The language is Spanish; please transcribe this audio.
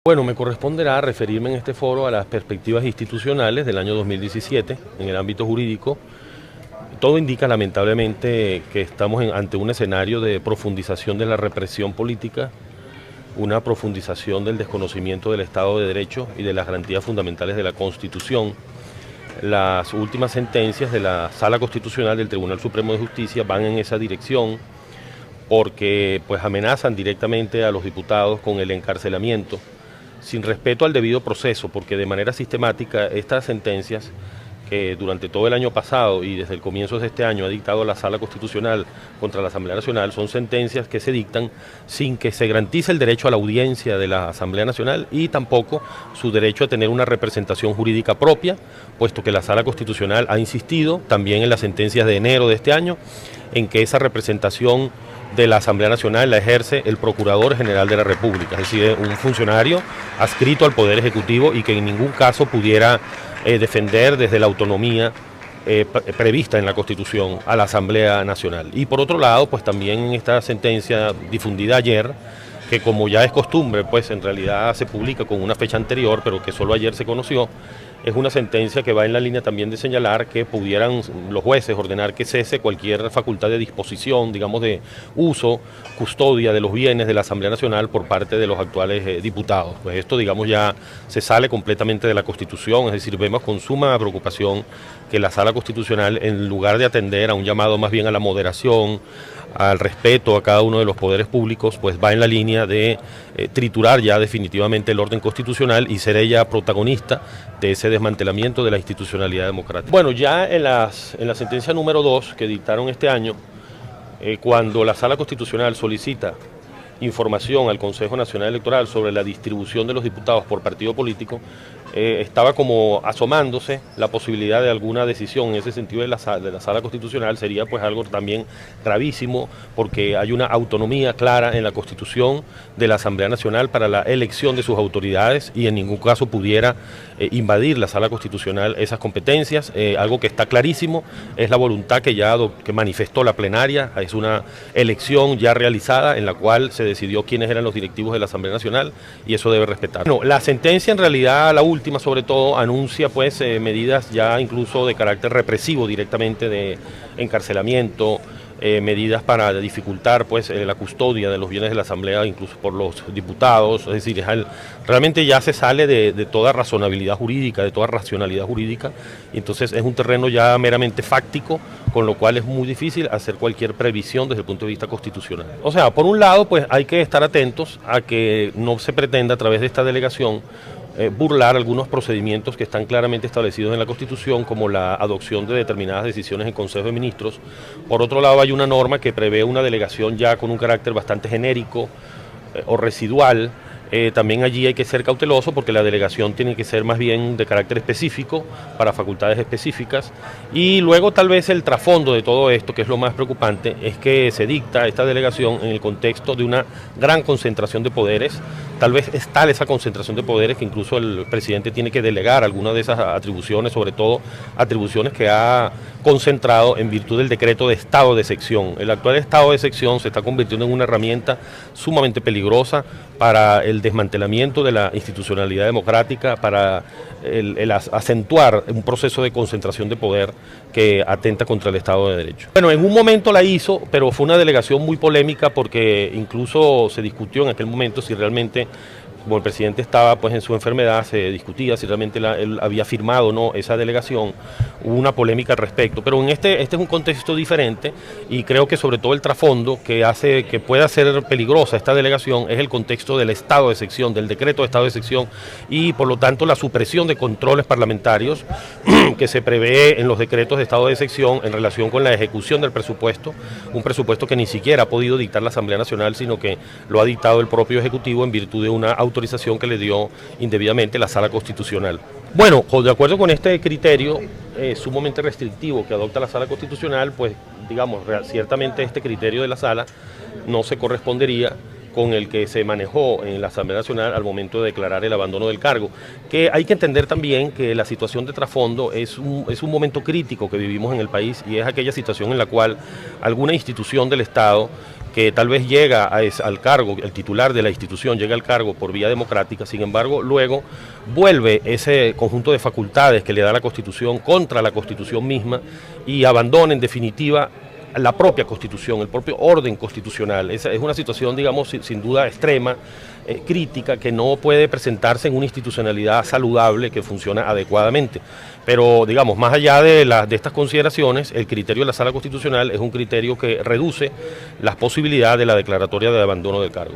Bueno, me corresponderá referirme en este foro a las perspectivas institucionales del año 2017 en el ámbito jurídico. Todo indica lamentablemente que estamos ante un escenario de profundización de la represión política, una profundización del desconocimiento del Estado de Derecho y de las garantías fundamentales de la Constitución. Las últimas sentencias de la Sala Constitucional del Tribunal Supremo de Justicia van en esa dirección porque pues amenazan directamente a los diputados con el encarcelamiento, sin respeto al debido proceso, porque de manera sistemática estas sentencias que durante todo el año pasado y desde el comienzo de este año ha dictado la Sala Constitucional contra la Asamblea Nacional son sentencias que se dictan sin que se garantice el derecho a la audiencia de la Asamblea Nacional y tampoco su derecho a tener una representación jurídica propia, puesto que la Sala Constitucional ha insistido también en las sentencias de enero de este año en que esa representación de la Asamblea Nacional la ejerce el Procurador General de la República, es decir, un funcionario adscrito al Poder Ejecutivo y que en ningún caso pudiera defender desde la autonomía prevista en la Constitución a la Asamblea Nacional. Y por otro lado, pues también en esta sentencia difundida ayer, que como ya es costumbre, pues en realidad se publica con una fecha anterior, pero que solo ayer se conoció, es una sentencia que va en la línea también de señalar que pudieran los jueces ordenar que cese cualquier facultad de disposición, digamos, de uso, custodia de los bienes de la Asamblea Nacional por parte de los actuales diputados. Pues esto, digamos, ya se sale completamente de la Constitución, es decir, vemos con suma preocupación que la Sala Constitucional, en lugar de atender a un llamado más bien a la moderación, al respeto a cada uno de los poderes públicos, pues va en la línea de triturar ya definitivamente el orden constitucional y ser ella protagonista de ese desmantelamiento de la institucionalidad democrática. Bueno, ya en la sentencia número 2 que dictaron este año, cuando la Sala Constitucional solicita información al Consejo Nacional Electoral sobre la distribución de los diputados por partido político, estaba como asomándose la posibilidad de alguna decisión en ese sentido de la Sala Constitucional. Sería pues algo también gravísimo porque hay una autonomía clara en la Constitución de la Asamblea Nacional para la elección de sus autoridades y en ningún caso pudiera invadir la Sala Constitucional esas competencias. Algo que está clarísimo es la voluntad que manifestó la plenaria, es una elección ya realizada en la cual se decidió quiénes eran los directivos de la Asamblea Nacional y eso debe respetar. No, la sentencia en realidad, la última sobre todo, anuncia pues medidas ya incluso de carácter represivo directamente de encarcelamiento, medidas para dificultar pues la custodia de los bienes de la Asamblea incluso por los diputados, es decir, realmente ya se sale de toda razonabilidad jurídica, de toda racionalidad jurídica, y entonces es un terreno ya meramente fáctico, con lo cual es muy difícil hacer cualquier previsión desde el punto de vista constitucional. O sea, por un lado pues hay que estar atentos a que no se pretenda a través de esta delegación burlar algunos procedimientos que están claramente establecidos en la Constitución, como la adopción de determinadas decisiones en Consejo de Ministros. Por otro lado, hay una norma que prevé una delegación ya con un carácter bastante genérico o residual. También allí hay que ser cauteloso porque la delegación tiene que ser más bien de carácter específico, para facultades específicas. Y luego tal vez el trasfondo de todo esto, que es lo más preocupante, es que se dicta esta delegación en el contexto de una gran concentración de poderes. Tal vez es tal esa concentración de poderes que incluso el presidente tiene que delegar algunas de esas atribuciones, sobre todo atribuciones que ha concentrado en virtud del decreto de estado de excepción. El actual estado de excepción se está convirtiendo en una herramienta sumamente peligrosa para el desmantelamiento de la institucionalidad democrática, para el acentuar un proceso de concentración de poder que atenta contra el Estado de Derecho. Bueno, en un momento la hizo, pero fue una delegación muy polémica porque incluso se discutió en aquel momento si realmente, como el presidente estaba pues en su enfermedad, se discutía si realmente él había firmado o no esa delegación. Hubo una polémica al respecto, pero en este es un contexto diferente y creo que sobre todo el trasfondo que hace que pueda ser peligrosa esta delegación es el contexto del estado de excepción, del decreto de estado de excepción y por lo tanto la supresión de controles parlamentarios que se prevé en los decretos de estado de excepción en relación con la ejecución del presupuesto, un presupuesto que ni siquiera ha podido dictar la Asamblea Nacional, sino que lo ha dictado el propio Ejecutivo en virtud de una autorización que le dio indebidamente la Sala Constitucional. Bueno, de acuerdo con este criterio sumamente restrictivo que adopta la Sala Constitucional, pues digamos, ciertamente este criterio de la Sala no se correspondería con el que se manejó en la Asamblea Nacional al momento de declarar el abandono del cargo. Que hay que entender también que la situación de trasfondo es un momento crítico que vivimos en el país y es aquella situación en la cual alguna institución del Estado que tal vez llega al cargo, el titular de la institución llega al cargo por vía democrática, sin embargo, luego vuelve ese conjunto de facultades que le da la Constitución contra la Constitución misma y abandona en definitiva la propia Constitución, el propio orden constitucional. Esa es una situación, digamos, sin duda extrema, crítica, que no puede presentarse en una institucionalidad saludable que funciona adecuadamente. Pero, digamos, más allá de estas consideraciones, el criterio de la Sala Constitucional es un criterio que reduce las posibilidades de la declaratoria de abandono del cargo.